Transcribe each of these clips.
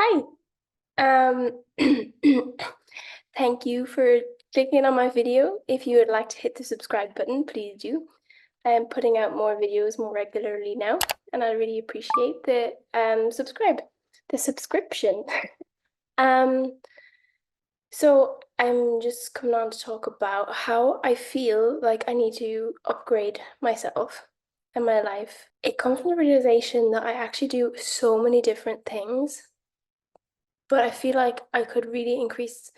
Hi. Um, Thank you for clicking on my video. If you would like to hit the subscribe button, please do. I am putting out more videos more regularly now, and I really appreciate the subscription. Um, so I'm just coming on to talk about how I feel like I need to upgrade myself and my life. It comes from the realization that I actually do so many different things, but I feel like I could really increase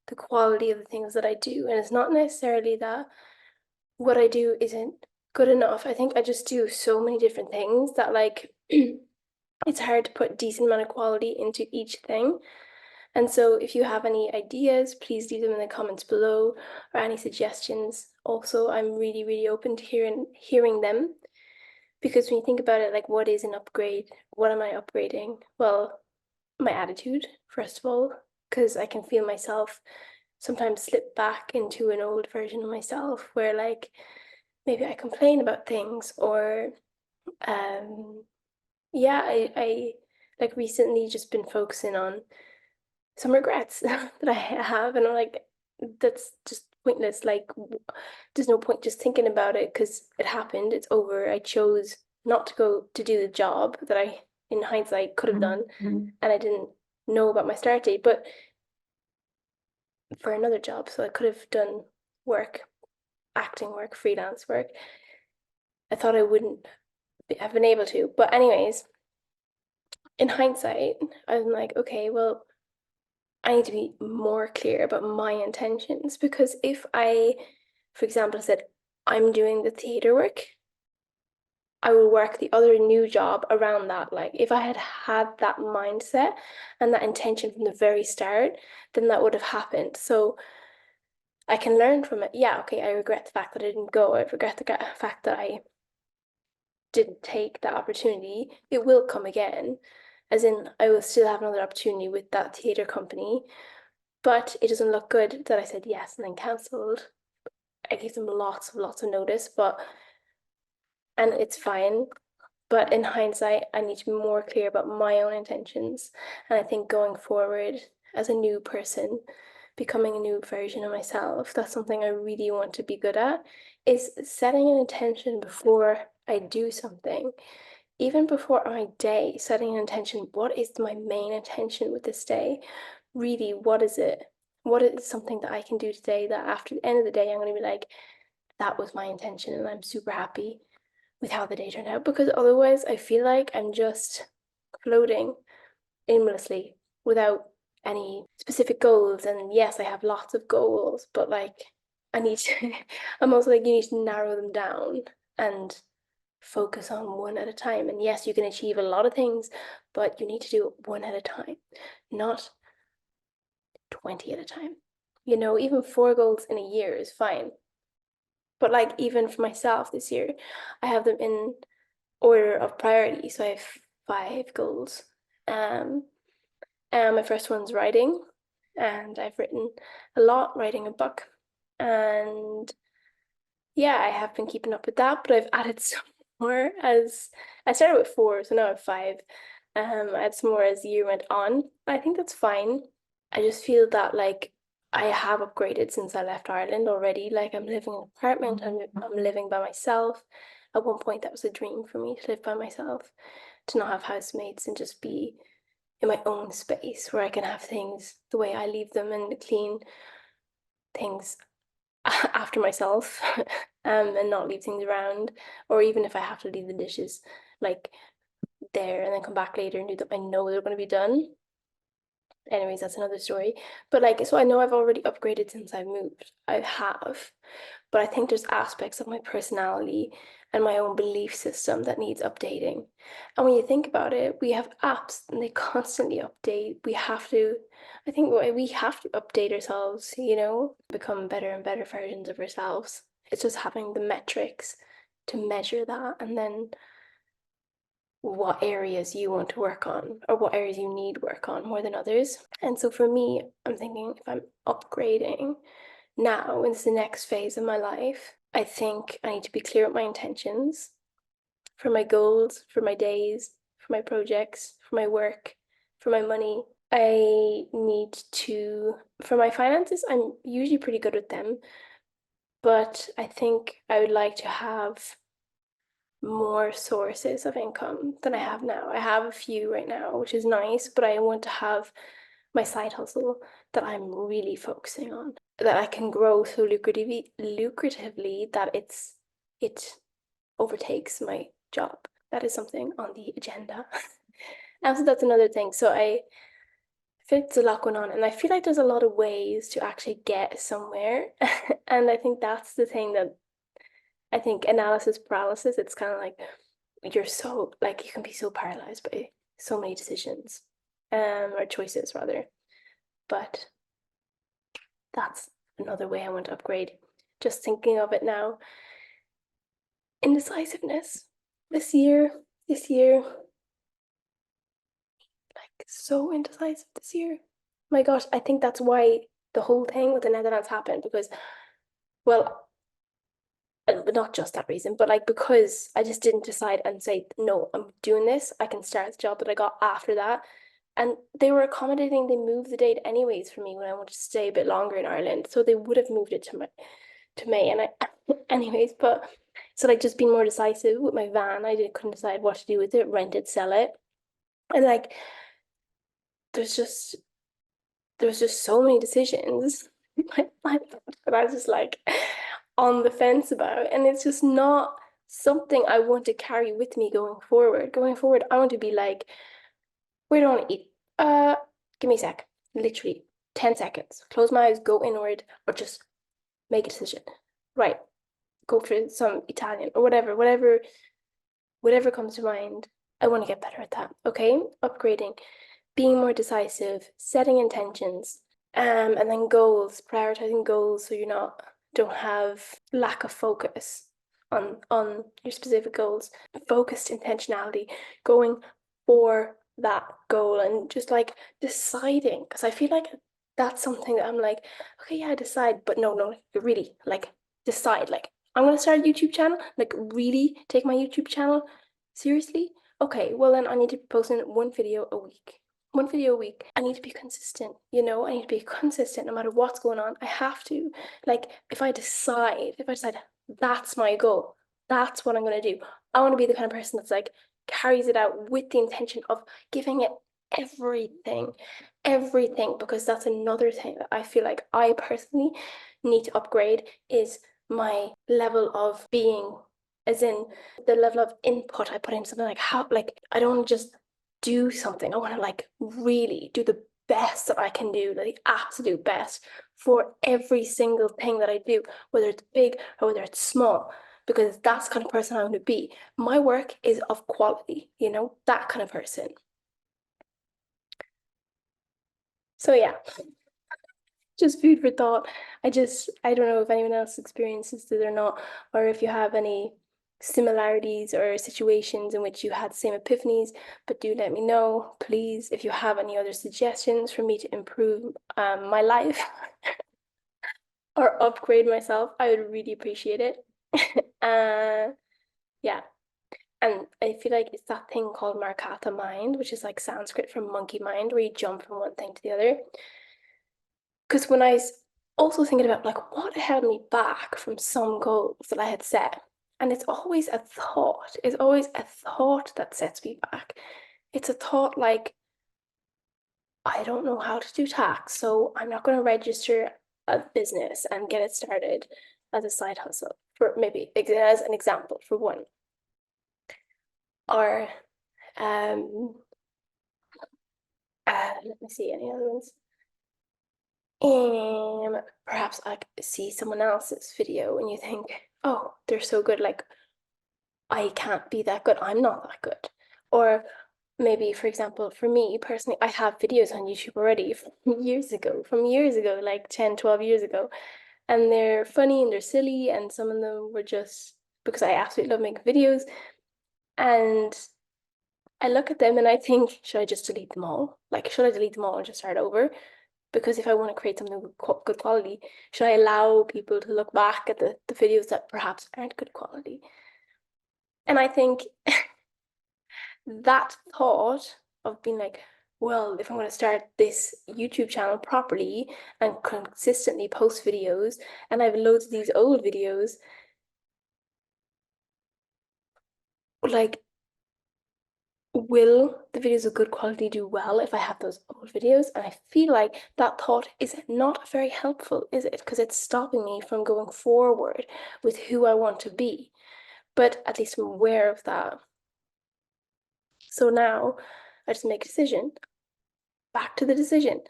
the quality of the things that I do. And it's not necessarily that what I do isn't good enough. I think I just do so many different things that it's hard to put decent amount of quality into each thing. And so if you have any ideas, please leave them in the comments below or any suggestions. Also, I'm really, really open to hearing them because when you think about it, like what is an upgrade? What am I upgrading? Well, my attitude, first of all, because I can feel myself sometimes slip back into an old version of myself where like maybe I complain about things or um yeah, I like recently just been focusing on some regrets that I have and I'm like that's just pointless. Like there's no point just thinking about it because it happened, it's over. I chose not to go to do the job that I in hindsight could have done and I didn't know about my start date, but for another job. So I could have done work, acting work, freelance work. I thought I wouldn't have been able to. But, anyways, in hindsight, I'm like, okay, well, I need to be more clear about my intentions because if I, for example, said, I'm doing the theater work, I will work the other new job around that. Like, if I had had that mindset and that intention from the very start, then that would have happened. So, I can learn from it. Yeah, okay, I regret the fact that I didn't go. I regret the fact that I didn't take that opportunity. It will come again, as in, I will still have another opportunity with that theatre company, but it doesn't look good that I said yes and then cancelled. I gave them lots of notice, and it's fine. But in hindsight, I need to be more clear about my own intentions. And I think going forward as a new person, becoming a new version of myself, that's something I really want to be good at, is setting an intention before I do something. Even before my day, setting an intention, what is my main intention with this day? Really, what is it? What is something that I can do today that after the end of the day, I'm going to be like, that was my intention and I'm super happy with how the day turned out? Because otherwise, I feel like I'm just floating aimlessly without any specific goals. And yes, I have lots of goals, but like, I need to, I'm also like, you need to narrow them down and focus on one at a time. And yes, you can achieve a lot of things, but you need to do it one at a time, not 20 at a time. You know, even 4 goals in a year is fine. But like, even for myself this year, I have them in order of priority. So I have 5 goals. Um, and my first one's writing, and I've written a lot, writing a book. And yeah, I have been keeping up with that, but I've added some more as I started with 4, so now I have 5. I had some more as the year went on. I think that's fine. I just feel that like I have upgraded since I left Ireland already. Like I'm living in an apartment, I'm living by myself. At one point, that was a dream for me to live by myself, to not have housemates and just be in my own space where I can have things the way I leave them and clean things after myself and not leave things around. Or even if I have to leave the dishes like there and then come back later and do them, I know they're going to be done. Anyways, that's another story. But like, so I know I've already upgraded since I moved. I have. But I think there's aspects of my personality and my own belief system that needs updating. And when you think about it, we have apps and they constantly update. I think we have to update ourselves, become better and better versions of ourselves. It's just having the metrics to measure that and then what areas you want to work on or what areas you need work on more than others. And so for me, I'm thinking if I'm upgrading now in the next phase of my life, I think I need to be clear with my intentions for my goals, for my days, for my projects, for my work, for my money. I need to, for my finances, I'm usually pretty good with them, but I think I would like to have more sources of income than I have now. I have a few right now, which is nice, but I want to have my side hustle that I'm really focusing on, that I can grow so lucratively that it overtakes my job. That is something on the agenda. And so that's another thing. So I feel it's a lot going on, and I feel like there's a lot of ways to actually get somewhere. And I think that's the thing that I think analysis paralysis, it's kind of like you're so like you can be so paralyzed by so many decisions, or choices rather. But that's another way I want to upgrade. Just thinking of it now. Indecisiveness. This year, like so indecisive this year. My gosh, I think that's why the whole thing with the Netherlands happened because, well, not just that reason, but like because I just didn't decide and say, no, I'm doing this. I can start the job that I got after that. And they were accommodating, they moved the date anyways for me when I wanted to stay a bit longer in Ireland. So they would have moved it to May. And I anyways, but so like just being more decisive with my van. Couldn't decide what to do with it, rent it, sell it. And like there's just so many decisions that I was just like on the fence about. And it's just not something I want to carry with me going forward. Going forward, I want to be like, where do I want to eat? Give me a sec. Literally 10 seconds. Close my eyes, go inward, or just make a decision. Right. Go for some Italian or whatever comes to mind. I want to get better at that. Okay. Upgrading, being more decisive, setting intentions, and then goals, prioritizing goals so don't have lack of focus on your specific goals. Focused intentionality, going for that goal and just like deciding, because I feel like that's something that I'm like, okay, yeah, I decide, but no, really, like decide, like I'm gonna start a YouTube channel, like really take my YouTube channel seriously. Okay, well then I need to be posting one video a week. I need to be consistent, I need to be consistent no matter what's going on. I have to. Like if I decide that's my goal, that's what I'm gonna do. I want to be the kind of person that's like carries it out with the intention of giving it everything, because that's another thing that I feel like I personally need to upgrade is my level of being, as in the level of input I put in something. Like how, like I don't want to just do something. I want to like really do the best that I can do, the absolute best for every single thing that I do, whether it's big or whether it's small, because that's the kind of person I want to be. My work is of quality, that kind of person. So yeah, just food for thought. I don't know if anyone else experiences it or not, or if you have any similarities or situations in which you had the same epiphanies, but do let me know, please, if you have any other suggestions for me to improve my life or upgrade myself. I would really appreciate it. Yeah. And I feel like it's that thing called Markatha mind, which is like Sanskrit from monkey mind, where you jump from one thing to the other. Because when I was also thinking about like what held me back from some goals that I had set, and it's always a thought. It's always a thought that sets me back. It's a thought like, I don't know how to do tax, so I'm not going to register a business and get it started as a side hustle, for maybe as an example for one. Or let me see any other ones. Perhaps I see someone else's video and you think, oh, they're so good, like I can't be that good, I'm not that good. Or maybe, for example, for me personally, I have videos on YouTube already from years ago, like 10, 12 years ago. And they're funny and they're silly, and some of them were just because I absolutely love making videos. And I look at them and I think, should I just delete them all? Like, should I delete them all and just start over? Because if I want to create something with good quality, should I allow people to look back at the videos that perhaps aren't good quality? And I think that thought of being like, well, if I'm going to start this YouTube channel properly and consistently post videos, and I have loads of these old videos, like, will the videos of good quality do well if I have those old videos? And I feel like that thought is not very helpful, is it? Because it's stopping me from going forward with who I want to be. But at least I'm aware of that. So now I just make a decision. Back to the decision.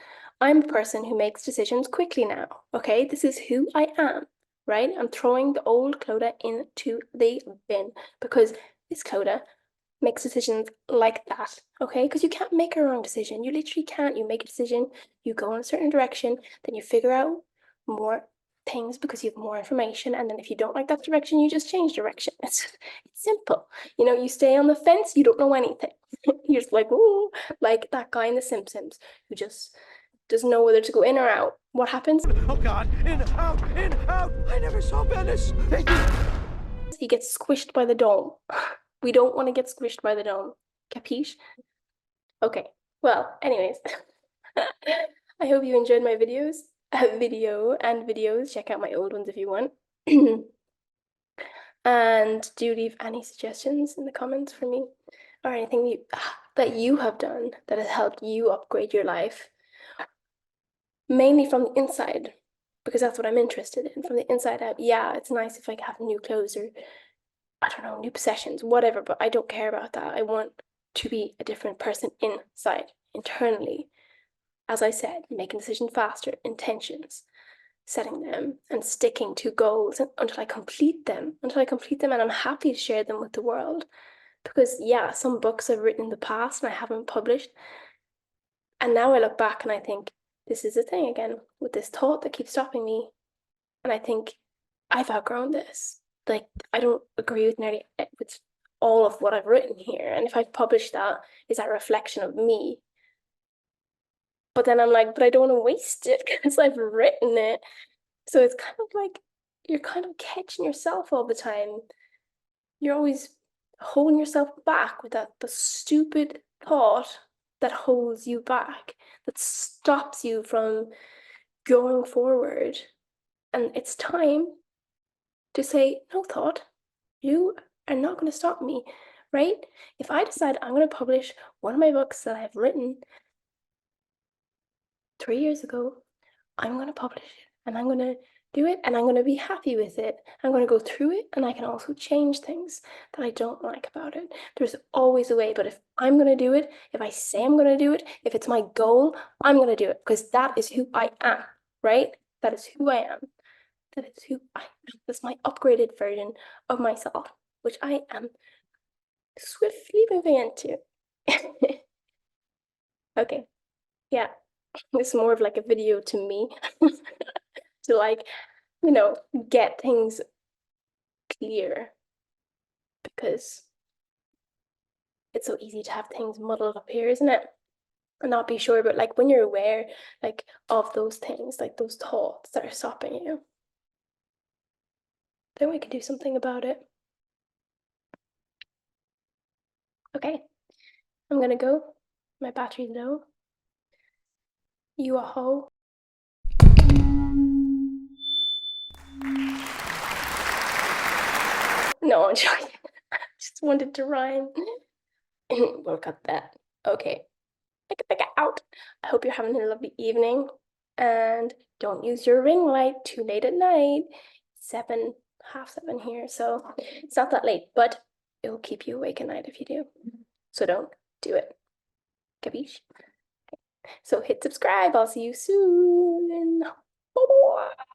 I'm a person who makes decisions quickly now. Okay, this is who I am, right? I'm throwing the old Clodagh into the bin because this Clodagh makes decisions like that, okay? Because you can't make a wrong decision. You literally can't. You make a decision, you go in a certain direction, then you figure out more things because you have more information. And then if you don't like that direction, you just change direction. It's simple. You know, you stay on the fence, you don't know anything. You're just like, ooh, like that guy in The Simpsons who just doesn't know whether to go in or out. What happens? Oh God, in, out, I never saw Venice. Thank you. He gets squished by the dome. We don't want to get squished by the dome. Capiche? Okay, well, anyways, I hope you enjoyed my videos, videos. Check out my old ones if you want. And do leave any suggestions in the comments for me or anything that you have done that has helped you upgrade your life, mainly from the inside, because that's what I'm interested in, from the inside out. Yeah, it's nice if I have new clothes or, I don't know, new possessions, whatever, but I don't care about that. I want to be a different person inside, internally. As I said, making decisions faster, intentions, setting them and sticking to goals until I complete them, and I'm happy to share them with the world. Because yeah, some books I've written in the past and I haven't published. And now I look back and I think, this is the thing again, with this thought that keeps stopping me. And I think, I've outgrown this. Like, I don't agree with nearly with all of what I've written here. And if I've published that, is that a reflection of me? But then I'm like, but I don't want to waste it because I've written it. So it's kind of like you're kind of catching yourself all the time. You're always holding yourself back with that the stupid thought that holds you back, that stops you from going forward. And it's time to say, no, thought, you are not going to stop me, right? If I decide I'm going to publish one of my books that I've written 3 years ago, I'm going to publish it and I'm going to do it and I'm going to be happy with it. I'm going to go through it and I can also change things that I don't like about it. There's always a way, but if I'm going to do it, if I say I'm going to do it, if it's my goal, I'm going to do it because that is who I am, right? That is who I am. That is who I am. That's my upgraded version of myself, which I am swiftly moving into. Okay, yeah, it's more of like a video to me to like, you know, get things clear because it's so easy to have things muddled up here, isn't it? And not be sure, but like when you're aware like of those things, like those thoughts that are stopping you, then we can do something about it. Okay, I'm gonna go. My battery's low. You a hoe. No, I'm joking. I just wanted to rhyme. We'll cut that. Okay. Out. I hope you're having a lovely evening and don't use your ring light too late at night. 7, half 7 here, so it's not that late, but it will keep you awake at night if you do. So don't do it. Capiche? So hit subscribe. I'll see you soon. Bye-bye.